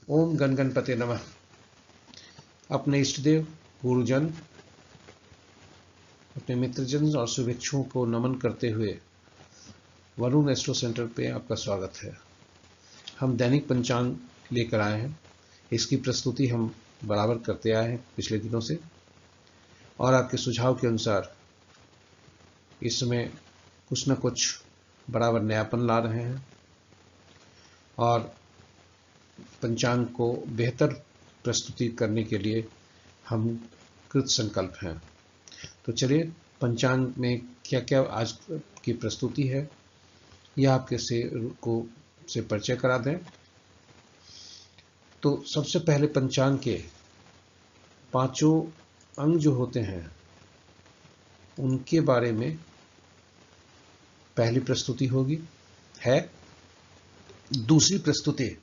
ओम गण गणपते नमः। अपने इष्टदेव, गुरुजन, अपने मित्रजन और शुभेच्छुओं को नमन करते हुए वरुण एस्ट्रो सेंटर पे आपका स्वागत है। हम दैनिक पंचांग लेकर आए हैं। इसकी प्रस्तुति हम बराबर करते आए हैं पिछले दिनों से, और आपके सुझाव के अनुसार इसमें कुछ न कुछ बराबर नयापन ला रहे हैं और पंचांग को बेहतर प्रस्तुति करने के लिए हम कृत संकल्प हैं। तो चलिए, पंचांग में क्या क्या आज की प्रस्तुति है यह आपके से परिचय करा दें। तो सबसे पहले पंचांग के पांचों अंग जो होते हैं उनके बारे में पहली प्रस्तुति होगी है। दूसरी प्रस्तुति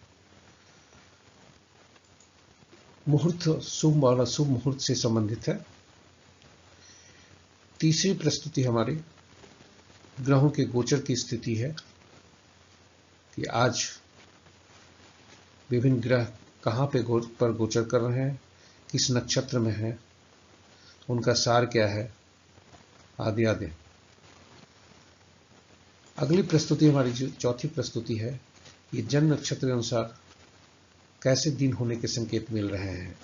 मुहूर्त, शुभ और अशुभ मुहूर्त से संबंधित है। तीसरी प्रस्तुति हमारी ग्रहों के गोचर की स्थिति है कि आज विभिन्न ग्रह कहाँ पर गोचर कर रहे हैं, किस नक्षत्र में हैं, उनका सार क्या है, आदि आदि। अगली प्रस्तुति हमारी जो चौथी प्रस्तुति है, ये जन्म नक्षत्र के अनुसार कैसे दिन होने के संकेत मिल रहे हैं।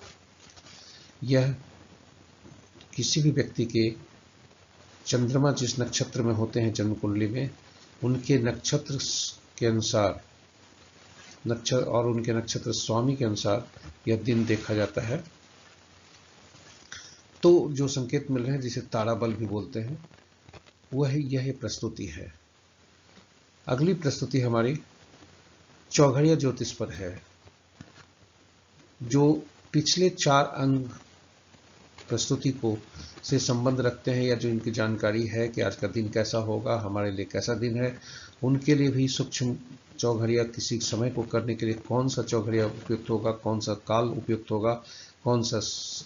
यह किसी भी व्यक्ति के चंद्रमा जिस नक्षत्र में होते हैं जन्म कुंडली में, उनके नक्षत्र के अनुसार और उनके नक्षत्र स्वामी के अनुसार यह दिन देखा जाता है। तो जो संकेत मिल रहे हैं, जिसे तारा बल भी बोलते हैं, वह यह प्रस्तुति है। अगली प्रस्तुति हमारी चौघड़िया ज्योतिष पर है। जो पिछले 4 अंग प्रस्तुति को से संबंध रखते हैं या जो इनकी जानकारी है कि आज का दिन कैसा होगा, हमारे लिए कैसा दिन है, उनके लिए भी सूक्ष्म चौघड़िया किसी समय को करने के लिए कौन सा चौघड़िया उपयुक्त होगा, कौन सा काल उपयुक्त होगा, कौन सा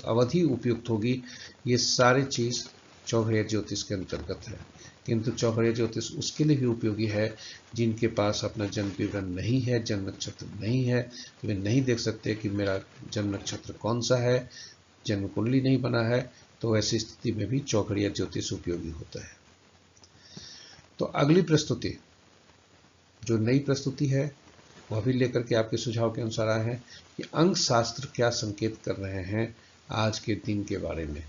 अवधि उपयुक्त होगी, ये सारी चीज चौघड़िया ज्योतिष के अंतर्गत है। किंतु चौघड़िया ज्योतिष उसके लिए भी उपयोगी है जिनके पास अपना जन्म विवरण नहीं है, जन्म नक्षत्र नहीं है, तो वे नहीं देख सकते कि मेरा जन्म नक्षत्र कौन सा है, जन्म कुंडली नहीं बना है, तो ऐसी स्थिति में भी चौघड़िया ज्योतिष उपयोगी होता है। तो अगली प्रस्तुति जो नई प्रस्तुति है वह भी लेकर के आपके सुझाव के अनुसार आए हैं कि अंक शास्त्र क्या संकेत कर रहे हैं आज के दिन के बारे में।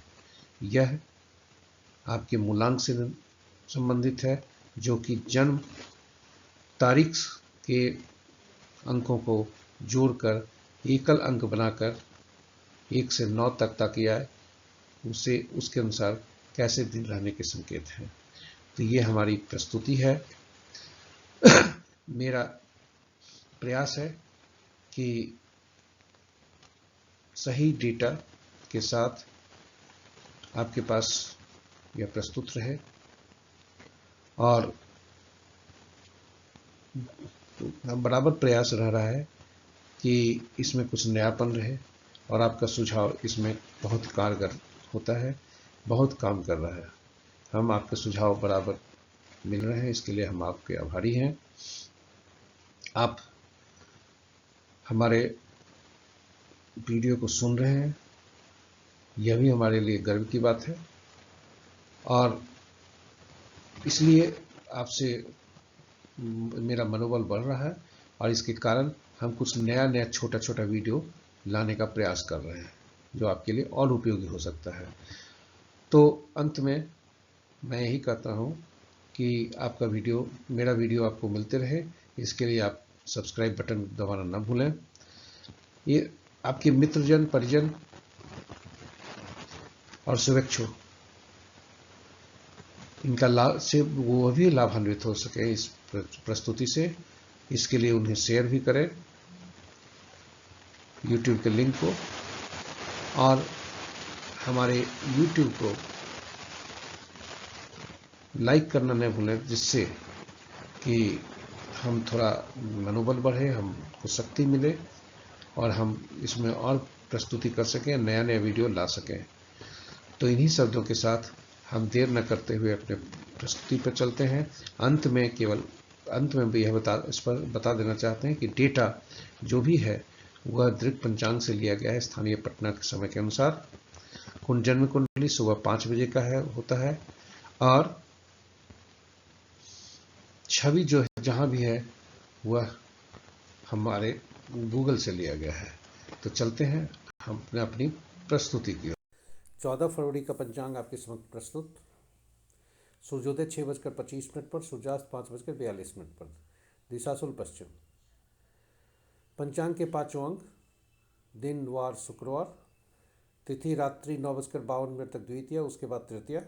यह आपके मूलांक से संबंधित है, जो कि जन्म तारीख के अंकों को जोड़कर एकल अंक बनाकर 1 से 9 तक ताकि आए, उसके अनुसार कैसे दिन रहने के संकेत हैं। तो ये हमारी प्रस्तुति है। मेरा प्रयास है कि सही डेटा के साथ आपके पास यह प्रस्तुत रहे और बराबर प्रयास रह रहा है कि इसमें कुछ नयापन रहे और आपका सुझाव इसमें बहुत कारगर होता है, बहुत काम कर रहा है। हम आपके सुझाव बराबर मिल रहे हैं, इसके लिए हम आपके आभारी हैं। आप हमारे वीडियो को सुन रहे हैं, यह भी हमारे लिए गर्व की बात है और इसलिए आपसे मेरा मनोबल बढ़ रहा है और इसके कारण हम कुछ नया छोटा छोटा वीडियो लाने का प्रयास कर रहे हैं जो आपके लिए और उपयोगी हो सकता है। तो अंत में मैं यही कहता हूँ कि आपका मेरा वीडियो आपको मिलते रहे, इसके लिए आप सब्सक्राइब बटन दबाना न भूलें। ये आपके मित्रजन, परिजन और शुभेच्छु इनका लाभ से वो भी लाभान्वित हो सके इस प्रस्तुति से, इसके लिए उन्हें शेयर भी करें YouTube के लिंक को, और हमारे YouTube को लाइक करना न भूलें, जिससे कि हम थोड़ा मनोबल बढ़े, हमको शक्ति मिले और हम इसमें और प्रस्तुति कर सकें, नया वीडियो ला सकें। तो इन्हीं शब्दों के साथ हम देर न करते हुए अपने प्रस्तुति पर चलते हैं। अंत में भी यह बता देना चाहते हैं कि डेटा जो भी है वह दृक पंचांग से लिया गया है स्थानीय पटना के समय के अनुसार। जन्म कुंडली सुबह 5 बजे का होता है और छवि जो है जहां भी है वह हमारे गूगल से लिया गया है। तो चलते हैं हम अपनी प्रस्तुति की ओर। 14 फरवरी का पंचांग आपके समक्ष प्रस्तुत। सूर्योदय 6:25 पर, सूर्यास्त 5:42 पर, दिशाशूल पश्चिम। पंचांग के पांचों अंक: दिन वार शुक्रवार, तिथि रात्रि 9:52 तक द्वितीय, उसके बाद तृतीय।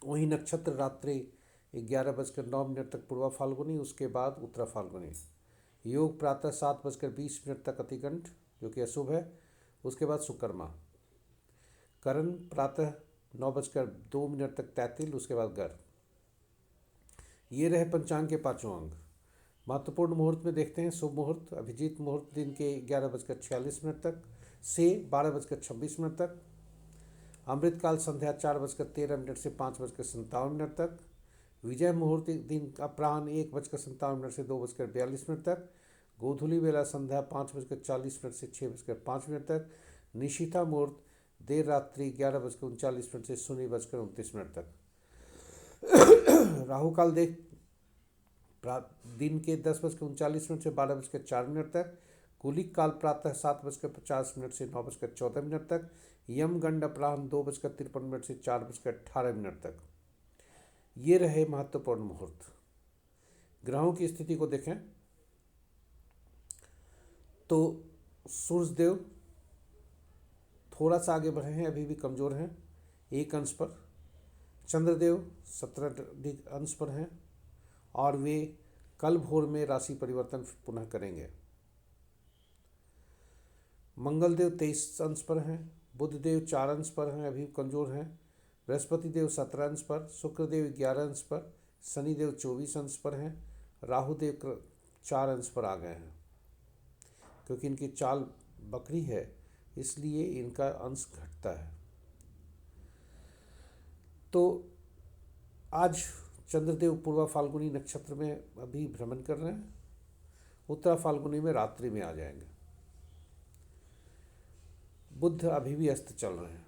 वहीं नक्षत्र रात्रि 11:09 तक पूर्वा फाल्गुनी, उसके बाद उत्तरा फाल्गुनी। योग प्रातः 7:20 तक अतिगंठ जो कि अशुभ है, उसके बाद सुकर्मा। करण प्रातः 9:02 तक तैतिल, उसके बाद गर। ये रहे पंचांग के पांचों अंग। महत्वपूर्ण मुहूर्त में देखते हैं। शुभ मुहूर्त अभिजीत मुहूर्त दिन के 11:46 तक से 12:26 तक। अमृतकाल संध्या 4:13 से 5:57 तक। विजय मुहूर्त दिन अपराह्न 1:57 से 2:42 तक। गोधूली बेला संध्या 5:40 से 6:05 तक। निशीथा मुहूर्त देर रात्रि 11:39 से 0:29 तक। राहु काल देख दिन के 10:39 से 12:04 तक। कुलिक काल प्रातः 7:50 से 9:14 तक। यम गंड अपराह्न 2:53 से 4:18 तक। ये रहे महत्वपूर्ण मुहूर्त। ग्रहों की स्थिति को देखें तो सूर्यदेव थोड़ा सा आगे बढ़े हैं, अभी भी कमजोर हैं 1 अंश पर। चंद्रदेव 17 अंश पर हैं और वे कल भोर में राशि परिवर्तन पुनः करेंगे। मंगलदेव 23 अंश पर हैं। बुधदेव 4 अंश पर हैं, अभी कमजोर हैं। बृहस्पति देव 17 अंश पर। शुक्रदेव 11 अंश पर। शनिदेव 24 अंश पर हैं। राहुदेव 4 अंश पर आ गए हैं। क्योंकि इनकी चाल बकरी है इसलिए इनका अंश घटता है। तो आज चंद्रदेव पूर्वा फाल्गुनी नक्षत्र में अभी भ्रमण कर रहे हैं, उत्तरा फाल्गुनी में रात्रि में आ जाएंगे। बुध अभी भी अस्त चल रहे हैं।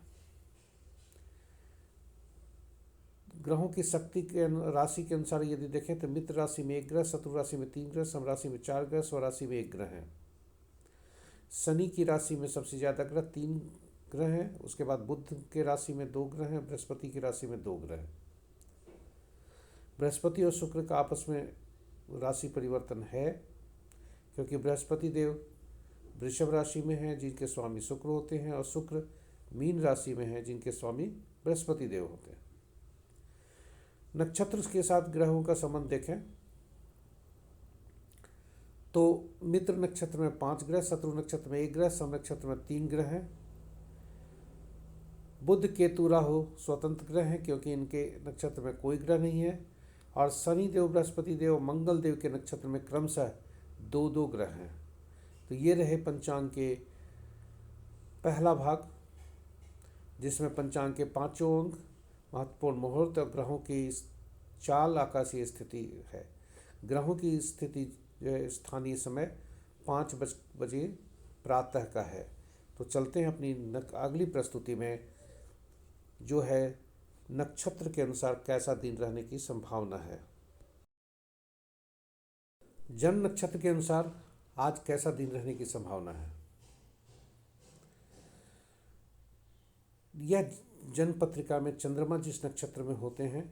ग्रहों की शक्ति के राशि के अनुसार यदि देखें तो मित्र राशि में 1 ग्रह, शत्रु राशि में 3 ग्रह, सम राशि में 4 ग्रह, स्वराशि में 1 ग्रह है। शनि की राशि में सबसे ज्यादा ग्रह 3 ग्रह हैं। उसके बाद बुध के राशि में 2 ग्रह हैं। बृहस्पति की राशि में 2 ग्रह हैं। बृहस्पति और शुक्र का आपस में राशि परिवर्तन है क्योंकि बृहस्पति देव वृषभ राशि में हैं जिनके स्वामी शुक्र होते हैं और शुक्र मीन राशि में हैं जिनके स्वामी बृहस्पति देव होते हैं। नक्षत्र के साथ ग्रहों का संबंध देखें तो मित्र नक्षत्र में 5 ग्रह, शत्रु नक्षत्र में 1 ग्रह, सम नक्षत्र में 3 ग्रह हैं। बुध केतु राहु स्वतंत्र ग्रह हैं क्योंकि इनके नक्षत्र में कोई ग्रह नहीं है। और शनि देव, बृहस्पति देव, मंगल देव के नक्षत्र में क्रमशः 2-2 ग्रह हैं। तो ये रहे पंचांग के पहला भाग जिसमें पंचांग के पांचों अंग, महत्वपूर्ण मुहूर्त और ग्रहों की चाल, आकाशीय स्थिति है। ग्रहों की स्थिति जो है स्थानीय समय 5 बजे प्रातः का है। तो चलते हैं अपनी अगली प्रस्तुति में जो है नक्षत्र के अनुसार कैसा दिन रहने की संभावना है। जन्म नक्षत्र के अनुसार आज कैसा दिन रहने की संभावना है। यह जन्म पत्रिका में चंद्रमा जिस नक्षत्र में होते हैं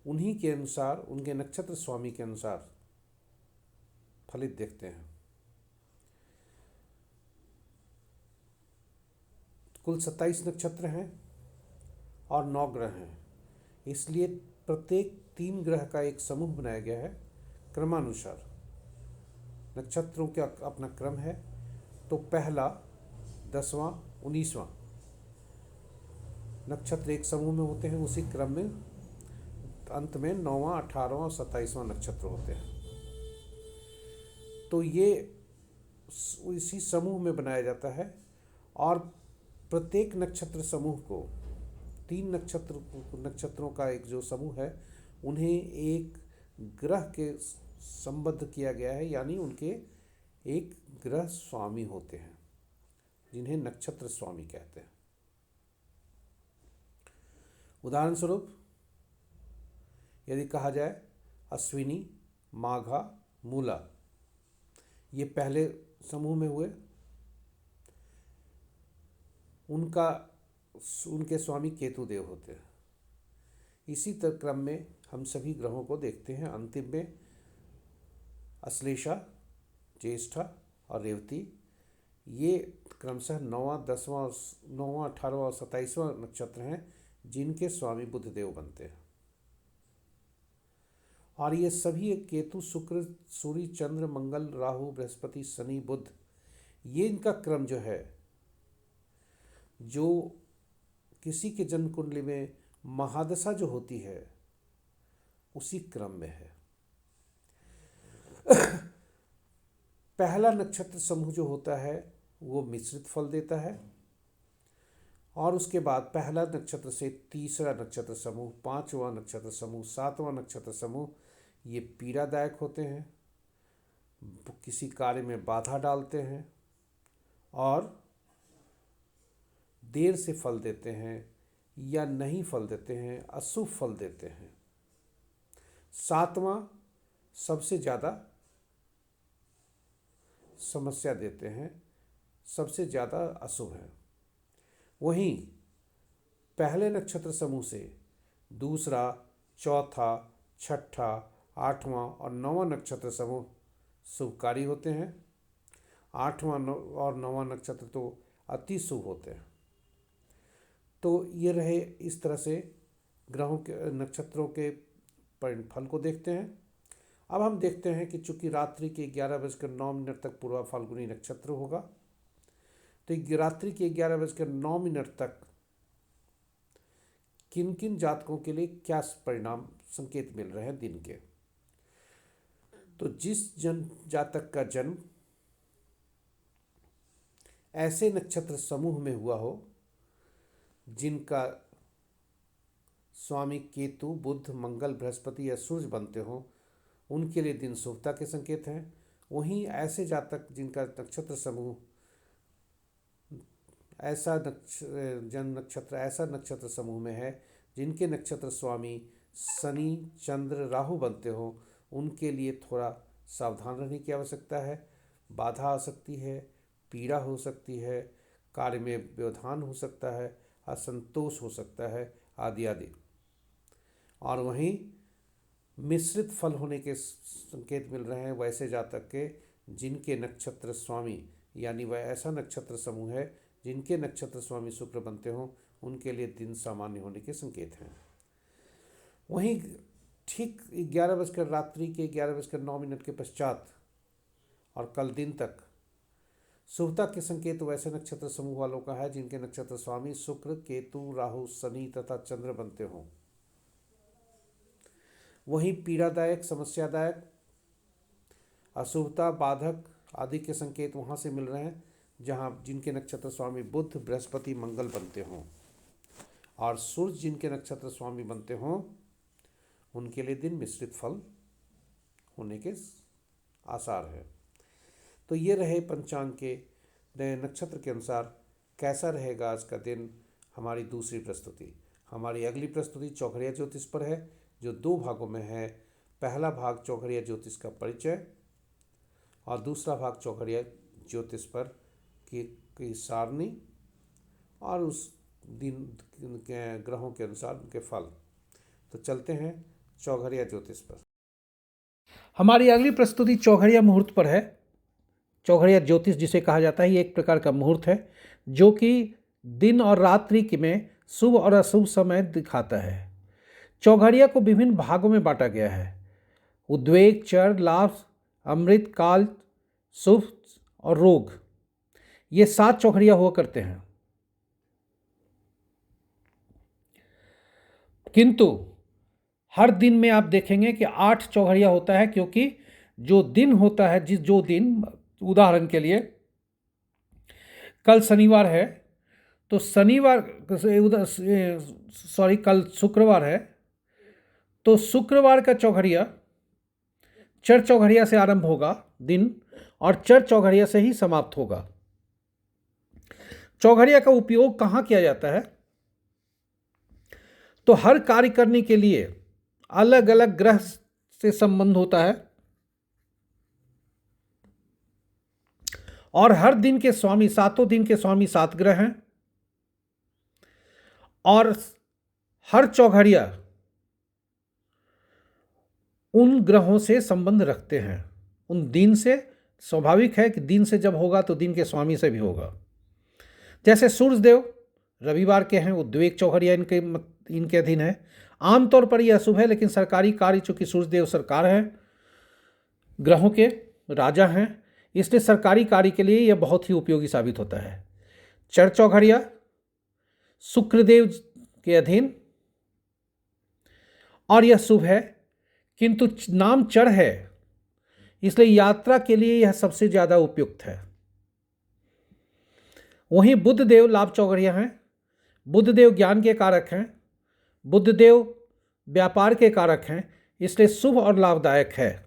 उन्हीं के अनुसार, उनके नक्षत्र स्वामी के अनुसार फलित देखते हैं। कुल 27 नक्षत्र हैं और 9 ग्रह हैं, इसलिए प्रत्येक 3 ग्रह का एक समूह बनाया गया है क्रमानुसार। नक्षत्रों का अपना क्रम है। तो पहला, 10वां, 19वां नक्षत्र एक समूह में होते हैं, उसी क्रम में अंत में 9वां, 18वां और 27वां नक्षत्र होते हैं। तो ये इसी समूह में बनाया जाता है और प्रत्येक नक्षत्र समूह को 3 नक्षत्रों का एक जो समूह है उन्हें एक ग्रह के संबद्ध किया गया है, यानी उनके एक ग्रह स्वामी होते हैं जिन्हें नक्षत्र स्वामी कहते हैं। उदाहरण स्वरूप यदि कहा जाए अश्विनी, माघा, मूला, ये पहले समूह में हुए, उनके स्वामी केतु देव होते हैं। इसी तरह क्रम में हम सभी ग्रहों को देखते हैं। अंतिम में अश्लेषा, ज्येष्ठा और रेवती, ये क्रमशः 9वां, 10वां, 9वां, 18वां और 27वां नक्षत्र हैं जिनके स्वामी बुध देव बनते हैं। और ये सभी केतु, शुक्र, सूर्य, चंद्र, मंगल, राहु, बृहस्पति, शनि, बुध, ये इनका क्रम जो है, जो किसी के जन्म कुंडली में महादशा जो होती है उसी क्रम में है। पहला नक्षत्र समूह जो होता है वो मिश्रित फल देता है, और उसके बाद पहला नक्षत्र से तीसरा नक्षत्र समूह, पांचवा नक्षत्र समूह, सातवां नक्षत्र समूह, ये पीड़ादायक होते हैं, किसी कार्य में बाधा डालते हैं और देर से फल देते हैं या नहीं फल देते हैं, अशुभ फल देते हैं। सातवां सबसे ज़्यादा समस्या देते हैं, सबसे ज़्यादा अशुभ है। वहीं पहले नक्षत्र समूह से दूसरा, चौथा, छठा, आठवां और नौवां नक्षत्र समूह शुभकारी होते हैं। आठवां और नौवां नक्षत्र तो अति शुभ होते हैं। तो ये रहे, इस तरह से ग्रहों के, नक्षत्रों के फल को देखते हैं। अब हम देखते हैं कि चूंकि रात्रि के 11:09 तक पूर्वा फाल्गुनी नक्षत्र होगा, तो रात्रि के 11:09 तक किन किन जातकों के लिए क्या परिणाम संकेत मिल रहे हैं दिन के। तो जिस जातक का जन्म ऐसे नक्षत्र समूह में हुआ हो जिनका स्वामी केतु, बुध, मंगल, बृहस्पति या सूर्य बनते हो, उनके लिए दिन शुभता के संकेत हैं। वहीं ऐसे जातक जिनका नक्षत्र समूह ऐसा नक्षत्र समूह में है जिनके नक्षत्र स्वामी शनि, चंद्र, राहु बनते हो, उनके लिए थोड़ा सावधान रहने की आवश्यकता है। बाधा आ सकती है, पीड़ा हो सकती है, कार्य में व्यवधान हो सकता है, असंतोष हो सकता है, आदि आदि। और वहीं मिश्रित फल होने के संकेत मिल रहे हैं वैसे जातक के जिनके नक्षत्र स्वामी, यानी वह ऐसा नक्षत्र समूह है जिनके नक्षत्र स्वामी शुक्र बनते हों, उनके लिए दिन सामान्य होने के संकेत हैं। वहीं ठीक रात्रि के 11:09 के पश्चात और कल दिन तक शुभता के संकेत वैसे नक्षत्र समूह वालों का है जिनके नक्षत्र स्वामी शुक्र, केतु, राहु, शनि तथा चंद्र बनते हों। वहीं पीड़ादायक, समस्यादायक, अशुभता, बाधक आदि के संकेत वहाँ से मिल रहे हैं जहाँ जिनके नक्षत्र स्वामी बुध, बृहस्पति, मंगल बनते हों। और सूर्य जिनके नक्षत्र स्वामी बनते हों उनके लिए दिन मिश्रित फल होने के आसार है। तो ये रहे पंचांग के नए नक्षत्र के अनुसार कैसा रहेगा आज का दिन। हमारी दूसरी प्रस्तुति, हमारी अगली प्रस्तुति चौघड़िया ज्योतिष पर है, जो 2 भागों में है। पहला भाग चौघड़िया ज्योतिष का परिचय और दूसरा भाग चौघड़िया ज्योतिष पर की सारणी और उस दिन के ग्रहों के अनुसार उनके फल। तो चलते हैं चौघड़िया ज्योतिष पर। हमारी अगली प्रस्तुति चौघड़िया मुहूर्त पर है। चौघड़िया ज्योतिष जिसे कहा जाता है, ये एक प्रकार का मुहूर्त है जो कि दिन और रात्रि में शुभ और अशुभ समय दिखाता है। चौघड़िया को विभिन्न भागों में बांटा गया है: उद्वेग, चर, लाभ, अमृत, काल, शुभ और रोग। ये 7 चौघड़िया हुआ करते हैं। किंतु हर दिन में आप देखेंगे कि 8 चौघड़िया होता है, क्योंकि जो दिन होता है, जो दिन, उदाहरण के लिए कल शनिवार है तो कल शुक्रवार है तो शुक्रवार का चौघड़िया चर चौघड़िया से आरंभ होगा दिन, और चर चौघड़िया से ही समाप्त होगा। चौघड़िया का उपयोग कहाँ किया जाता है? तो हर कार्य करने के लिए अलग अलग ग्रह से संबंध होता है और हर दिन के स्वामी, 7 दिन के स्वामी 7 ग्रह हैं और हर चौघड़िया उन ग्रहों से संबंध रखते हैं, उन दिन से। स्वाभाविक है कि दिन से जब होगा तो दिन के स्वामी से भी होगा। जैसे सूर्यदेव रविवार के हैं, उद्वेग चौघड़िया इनके अधीन है। आमतौर पर यह शुभ है, लेकिन सरकारी कार्य, चूंकि सूर्यदेव सरकार है, ग्रहों के राजा हैं, इसलिए सरकारी कार्य के लिए यह बहुत ही उपयोगी साबित होता है। चर चौघड़िया शुक्रदेव के अधीन और यह शुभ है, किंतु नाम चर है इसलिए यात्रा के लिए यह सबसे ज्यादा उपयुक्त है। वहीं बुधदेव लाभ चौघड़िया हैं। बुधदेव ज्ञान के कारक हैं, बुधदेव व्यापार के कारक हैं, इसलिए शुभ और लाभदायक है।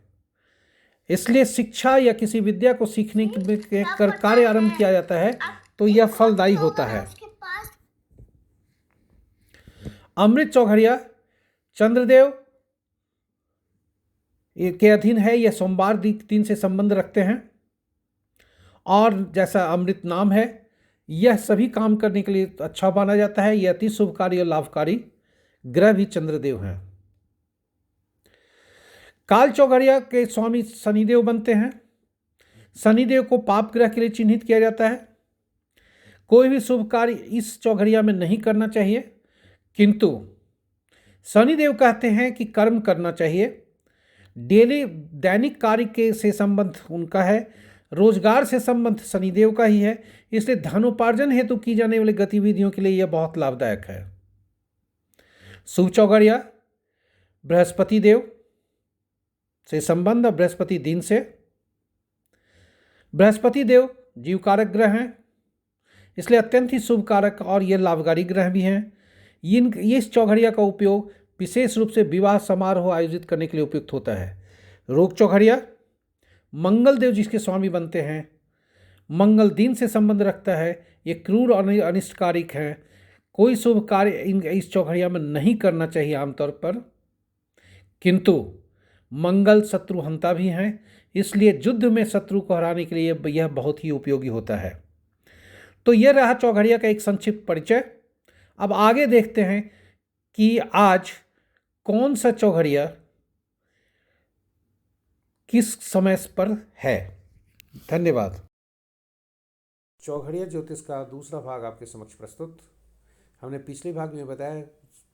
इसलिए शिक्षा या किसी विद्या को सीखने के कार्य आरंभ किया जाता है तो यह फलदायी होता है। अमृत चौघड़िया चंद्रदेव के अधीन है, यह सोमवार दिन से संबंध रखते हैं और जैसा अमृत नाम है, यह सभी काम करने के लिए अच्छा माना जाता है। यह अति शुभकारी और लाभकारी ग्रह भी चंद्रदेव हैं। काल चौघड़िया के स्वामी शनिदेव बनते हैं। शनिदेव को पाप ग्रह के लिए चिन्हित किया जाता है। कोई भी शुभ कार्य इस चौघड़िया में नहीं करना चाहिए, किंतु शनिदेव कहते हैं कि कर्म करना चाहिए। दैनिक कार्य के से संबंध उनका है, रोजगार से संबंध शनिदेव का ही है, इसलिए धनोपार्जन हेतु की जाने वाली गतिविधियों के लिए यह बहुत लाभदायक है। शुभ चौघड़िया बृहस्पति देव से संबंध, बृहस्पति दिन से। बृहस्पति देव जीव कारक ग्रह हैं, इसलिए अत्यंत ही शुभ कारक और ये लाभकारी ग्रह भी हैं। इस चौघड़िया का उपयोग विशेष रूप से विवाह समारोह आयोजित करने के लिए उपयुक्त होता है। रोग चौघड़िया मंगल देव जिसके स्वामी बनते हैं, मंगल दिन से संबंध रखता है, ये क्रूर और अनिष्टकारिक है। कोई शुभ कार्य इस चौघड़िया में नहीं करना चाहिए आमतौर पर, किंतु मंगल शत्रुहंता भी हैं, इसलिए युद्ध में शत्रु को हराने के लिए यह बहुत ही उपयोगी होता है। तो यह रहा चौघड़िया का एक संक्षिप्त परिचय। अब आगे देखते हैं कि आज कौन सा चौघड़िया किस समय पर है। धन्यवाद। चौघड़िया ज्योतिष का दूसरा भाग आपके समक्ष प्रस्तुत। हमने पिछले भाग में बताया,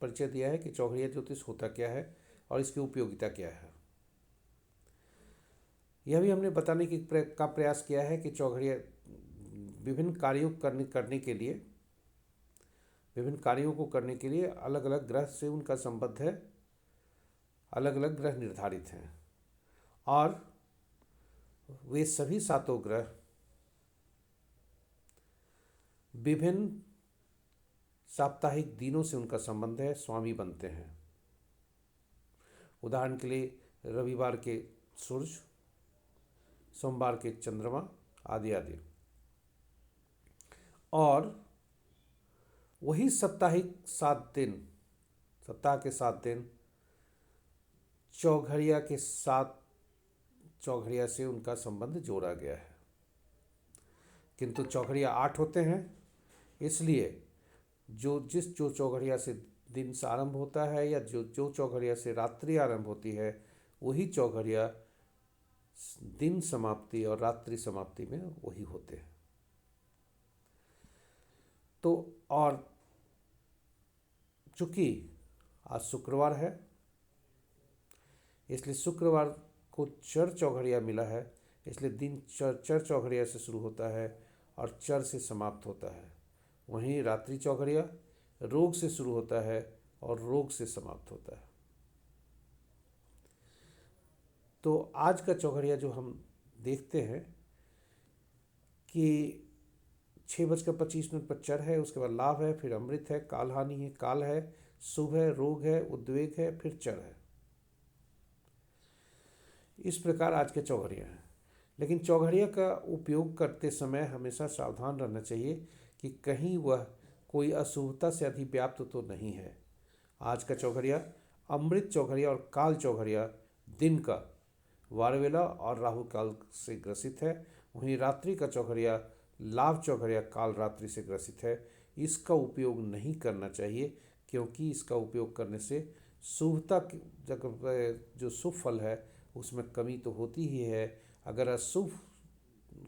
परिचय दिया है कि चौघड़िया ज्योतिष होता क्या है और इसकी उपयोगिता क्या है। यह भी हमने बताने का प्रयास किया है कि चौघड़िया विभिन्न कार्यों को करने के लिए अलग अलग ग्रह से उनका संबंध है, अलग अलग ग्रह निर्धारित हैं और वे सभी 7 ग्रह विभिन्न साप्ताहिक दिनों से उनका संबंध है, स्वामी बनते हैं। उदाहरण के लिए रविवार के सूर्य, सोमवार के चंद्रमा आदि आदि। और वही सप्ताह के 7 दिन चौघड़िया से उनका संबंध जोड़ा गया है, किंतु चौघड़िया 8 होते हैं, इसलिए जो चौघड़िया से दिन से आरंभ होता है या जो चौघड़िया से रात्रि आरंभ होती है, वही चौघड़िया दिन समाप्ति और रात्रि समाप्ति में वही होते हैं। तो और चूंकि आज शुक्रवार है, इसलिए शुक्रवार को चर चौघड़िया मिला है, इसलिए दिन चर चौघड़िया से शुरू होता है और चर से समाप्त होता है। वहीं रात्रि चौघड़िया रोग से शुरू होता है और रोग से समाप्त होता है। तो आज का चौघड़िया जो हम देखते हैं कि 6:25 पर चर है, उसके बाद लाभ है, फिर अमृत है, काल हानि है, काल है, शुभ है, रोग है, उद्वेग है, फिर चर है। इस प्रकार आज के चौघड़िया हैं। लेकिन चौघड़िया का उपयोग करते समय हमेशा सावधान रहना चाहिए कि कहीं वह कोई अशुभता से अधिव्याप्त तो नहीं है। आज का चौघड़िया अमृत चौघड़िया और काल चौघड़िया दिन का वारवेला और राहु काल से ग्रसित है। वहीं रात्रि का चौघड़िया लाभ चौघड़िया काल रात्रि से ग्रसित है। इसका उपयोग नहीं करना चाहिए, क्योंकि इसका उपयोग करने से शुभता की जगह जो शुभ फल है उसमें कमी तो होती ही है। अगर अशुभ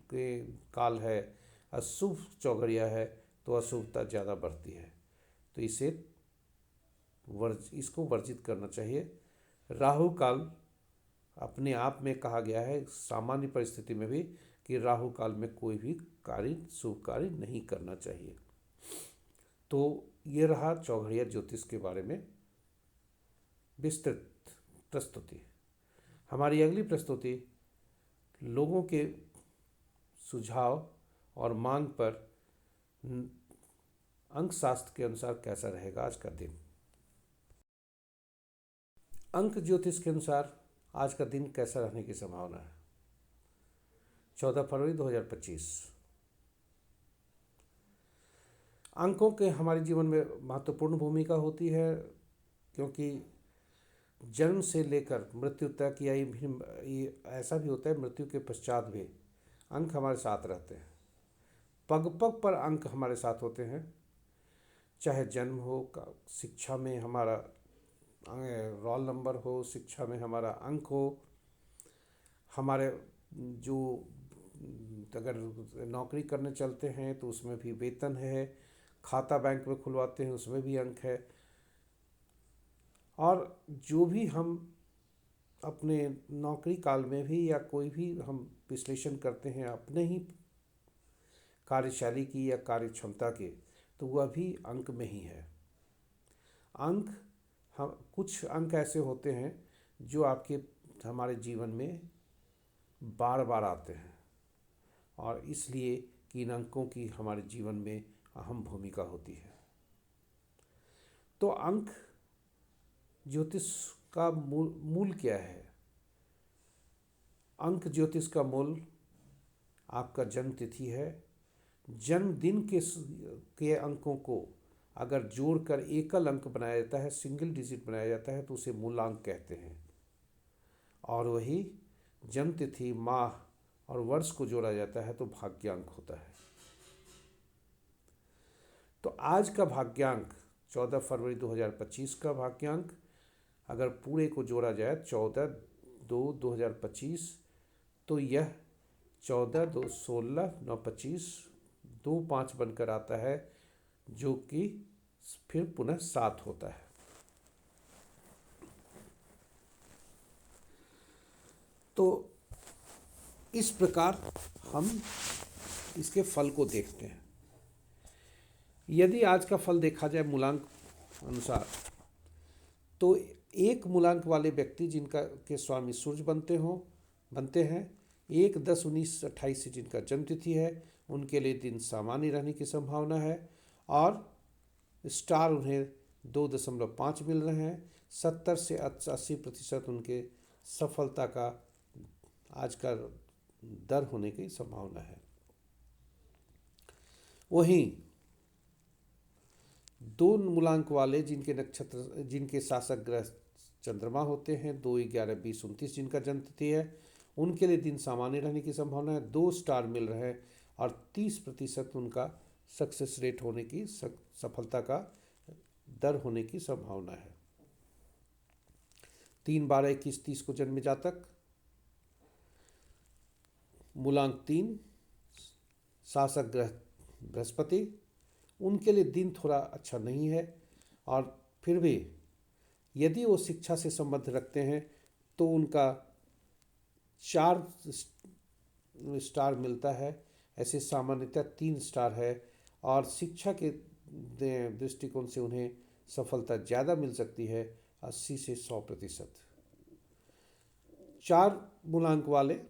के काल है, अशुभ चौघड़िया है, तो अशुभता ज़्यादा बढ़ती है। तो इसको वर्जित करना चाहिए। राहु काल अपने आप में कहा गया है सामान्य परिस्थिति में भी कि राहु काल में कोई भी कार्य शुभ कार्य नहीं करना चाहिए। तो ये रहा चौघड़िया ज्योतिष के बारे में विस्तृत प्रस्तुति। हमारी अगली प्रस्तुति लोगों के सुझाव और मांग पर अंक शास्त्र के अनुसार कैसा रहेगा आज का दिन। अंक ज्योतिष के अनुसार आज का दिन कैसा रहने की संभावना है। 14 फरवरी 2025। अंकों के हमारे जीवन में महत्वपूर्ण भूमिका होती है, क्योंकि जन्म से लेकर मृत्यु तक या ये ऐसा भी होता है मृत्यु के पश्चात भी अंक हमारे साथ रहते हैं। पग पग पर अंक हमारे साथ होते हैं, चाहे जन्म हो, शिक्षा में हमारा रोल नंबर हो, शिक्षा में हमारा अंक हो, हमारे जो अगर नौकरी करने चलते हैं तो उसमें भी वेतन है, खाता बैंक में खुलवाते हैं उसमें भी अंक है, और जो भी हम अपने नौकरी काल में भी या कोई भी हम विश्लेषण करते हैं अपने ही कार्यशैली की या कार्य क्षमता के, तो वह भी अंक में ही है। अंक हम कुछ अंक ऐसे होते हैं जो आपके हमारे जीवन में बार बार आते हैं, और इसलिए कि इन अंकों की हमारे जीवन में अहम भूमिका होती है। तो अंक ज्योतिष का मूल क्या है। अंक ज्योतिष का मूल आपका जन्म तिथि है। जन्मदिन के अंकों को अगर जोड़कर एकल अंक बनाया जाता है, सिंगल डिजिट बनाया जाता है, तो उसे मूलांक कहते हैं। और वही जन्म तिथि, माह और वर्ष को जोड़ा जाता है तो भाग्यांक होता है। तो आज का भाग्यांक 14 फरवरी 2025 का भाग्यांक अगर पूरे को जोड़ा जाए 14/2/2025, तो यह 14/2/16/9/25 2 5 बनकर आता है, जो कि फिर पुनः 7 होता है। तो इस प्रकार हम इसके फल को देखते हैं। यदि आज का फल देखा जाए मूलांक अनुसार, तो एक मूलांक वाले व्यक्ति जिनका के स्वामी सूर्य बनते हैं, 1/10/19/28 से जिनका जन्मतिथि है, उनके लिए दिन सामान्य रहने की संभावना है, और स्टार उन्हें 2.5 मिल रहे हैं। 70 से 80% उनके सफलता का आज का दर होने की संभावना है। वहीं 2 मूलांक वाले जिनके शासक ग्रह चंद्रमा होते हैं, 2/11/20/29 जिनका जन्मतिथि है, उनके लिए दिन सामान्य रहने की संभावना है। 2 स्टार मिल रहे हैं और 30% उनका सक्सेस रेट होने की, सफलता का दर होने की संभावना है। 3/12/21/30 को जन्मे जातक, मूलांक 3, शासक ग्रह बृहस्पति, उनके लिए दिन थोड़ा अच्छा नहीं है, और फिर भी यदि वो शिक्षा से संबंध रखते हैं तो उनका 4 स्टार मिलता है। ऐसे सामान्यतः 3 स्टार है, और शिक्षा के दृष्टिकोण से उन्हें सफलता ज़्यादा मिल सकती है, 80 से 100%। 4 मूलांक वाले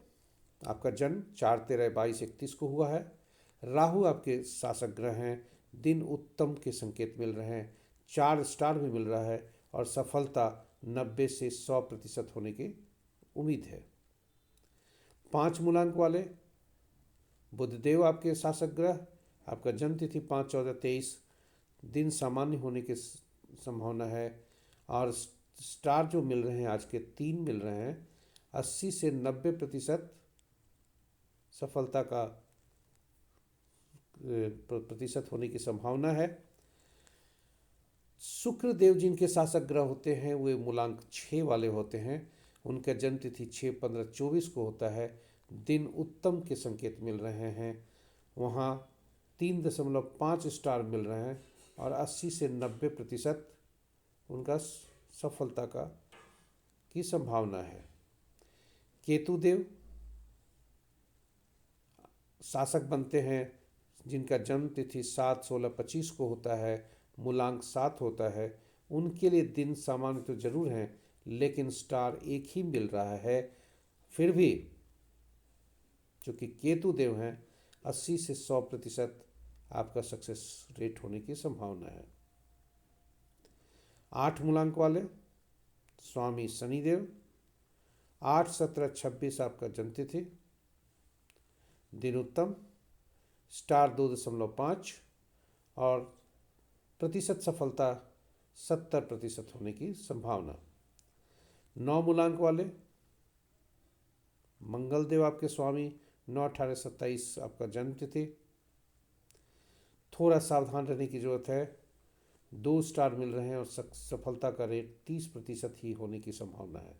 आपका जन्म 4/13/22/31 को हुआ है। राहु आपके शासक ग्रह हैं, दिन उत्तम के संकेत मिल रहे हैं, 4 स्टार भी मिल रहा है, और सफलता 90 से 100% होने की उम्मीद है। 5 मूलांक वाले बुधदेव आपके शासक ग्रह, आपका जन्म तिथि 5/14/23, दिन सामान्य होने की संभावना है। और स्टार जो मिल रहे हैं आज के 3 मिल रहे हैं, 80 से 90% सफलता का प्रतिशत होने की संभावना है। शुक्र देव जिनके शासक ग्रह होते हैं वे मूलांक 6 वाले होते हैं। उनका जन्म तिथि 6/15/24 को होता है। दिन उत्तम के संकेत मिल रहे हैं। वहाँ 3.5 स्टार मिल रहे हैं और 80 से 90% उनका सफलता की संभावना है। केतु देव शासक बनते हैं जिनका जन्म तिथि 7/16/25 को होता है, मूलांक 7 होता है। उनके लिए दिन सामान्य तो जरूर हैं, लेकिन स्टार एक ही मिल रहा है। फिर भी चूँकि केतु देव हैं, 80 से 100% आपका सक्सेस रेट होने की संभावना है। 8 मूलांक वाले स्वामी शनिदेव, 8/17/26 आपका जन्म तिथि, दिन उत्तम, स्टार 2.5 और प्रतिशत सफलता 70% होने की संभावना। 9 मूलांक वाले मंगल देव आपके स्वामी, 9/18/27 आपका जन्म तिथि, थोड़ा सावधान रहने की जरूरत है। 2 स्टार मिल रहे हैं और सफलता का रेट 30% ही होने की संभावना है।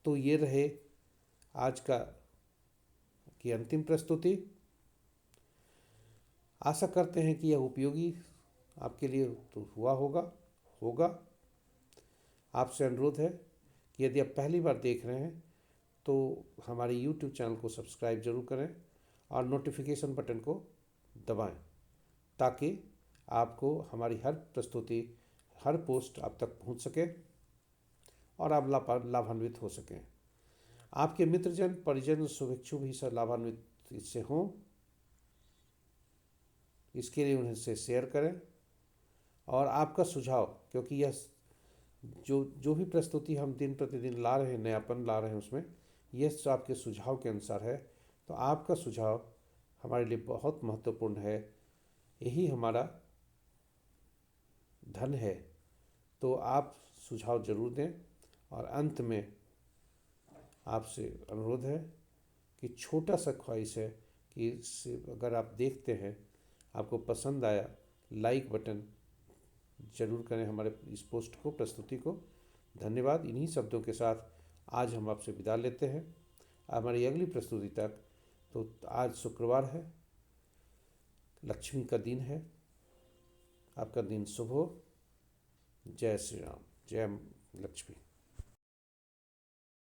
तो ये रहे आज की अंतिम प्रस्तुति। आशा करते हैं कि यह उपयोगी आपके लिए तो होगा। आपसे अनुरोध है कि यदि आप पहली बार देख रहे हैं तो हमारे YouTube चैनल को सब्सक्राइब जरूर करें और नोटिफिकेशन बटन को दबाएं, ताकि आपको हमारी हर प्रस्तुति, हर पोस्ट आप तक पहुंच सके और आप लाभान्वित हो सकें। आपके मित्रजन, परिजन, शुभेच्छु भी सब लाभान्वित इससे हों, इसके लिए उन्हें से शेयर करें। और आपका सुझाव, क्योंकि यह जो भी प्रस्तुति हम दिन प्रतिदिन ला रहे हैं, नयापन ला रहे हैं, उसमें यह आपके सुझाव के अनुसार है। तो आपका सुझाव हमारे लिए बहुत महत्वपूर्ण है, यही हमारा धन है। तो आप सुझाव जरूर दें। और अंत में आपसे अनुरोध है कि छोटा सा ख्वाहिश है कि अगर आप देखते हैं, आपको पसंद आया, लाइक बटन जरूर करें हमारे इस पोस्ट को, प्रस्तुति को। धन्यवाद। इन्हीं शब्दों के साथ आज हम आपसे विदा लेते हैं हमारी अगली प्रस्तुति तक। तो आज शुक्रवार है, लक्ष्मी का दिन है। आपका दिन शुभ हो। जय श्री राम, जय लक्ष्मी।